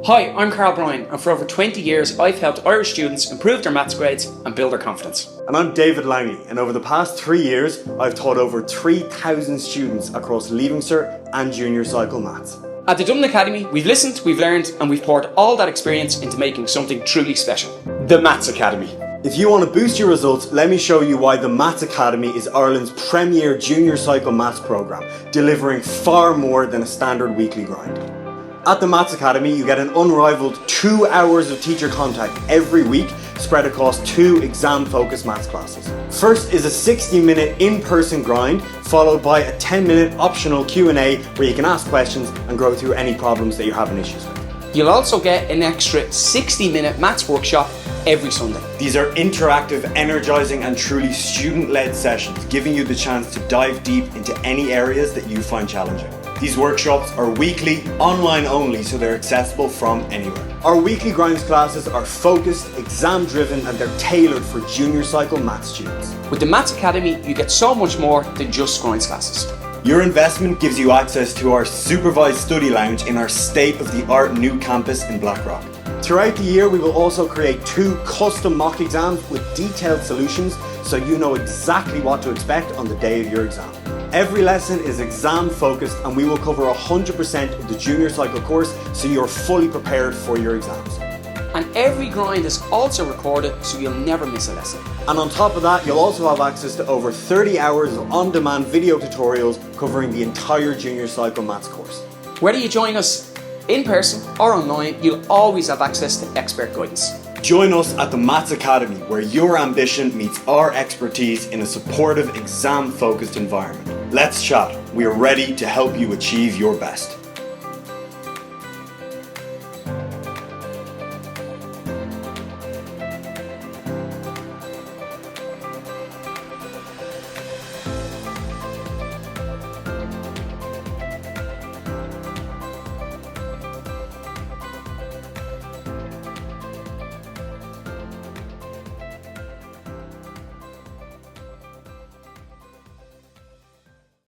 Hi, I'm Brien, and for over 20 years I've helped Irish students improve their maths grades and build their confidence. And I'm David Langley, and over the past 3 years I've taught over 3,000 students across Leaving Cert and Junior Cycle Maths. At the Dublin Academy, we've listened, we've learned, and we've poured all that experience into making something truly special. The Maths Academy. If you want to boost your results, let me show you why the Maths Academy is Ireland's premier junior cycle maths programme, delivering far more than a standard weekly grind. At the Maths Academy, you get an unrivalled 2 hours of teacher contact every week, spread across 2 exam-focused maths classes. First is a 60-minute in-person grind, followed by a 10-minute optional Q&A where you can ask questions and go through any problems that you're having issues with. You'll also get an extra 60-minute maths workshop every Sunday. These are interactive, energising and truly student-led sessions, giving you the chance to dive deep into any areas that you find challenging. These workshops are weekly, online only, so they're accessible from anywhere. Our weekly grinds classes are focused, exam-driven, and they're tailored for junior cycle maths students. With the Maths Academy, you get so much more than just grinds classes. Your investment gives you access to our Supervised Study Lounge in our state-of-the-art new campus in Blackrock. Throughout the year, we will also create 2 custom mock exams with detailed solutions so you know exactly what to expect on the day of your exam. Every lesson is exam focused and we will cover 100% of the junior cycle course so you're fully prepared for your exams. And every grind is also recorded so you'll never miss a lesson. And on top of that, you'll also have access to over 30 hours of on-demand video tutorials covering the entire junior cycle maths course. Whether you join us in person or online, you'll always have access to expert guidance. Join us at the Maths Academy, where your ambition meets our expertise in a supportive, exam-focused environment. Let's chat. We are ready to help you achieve your best.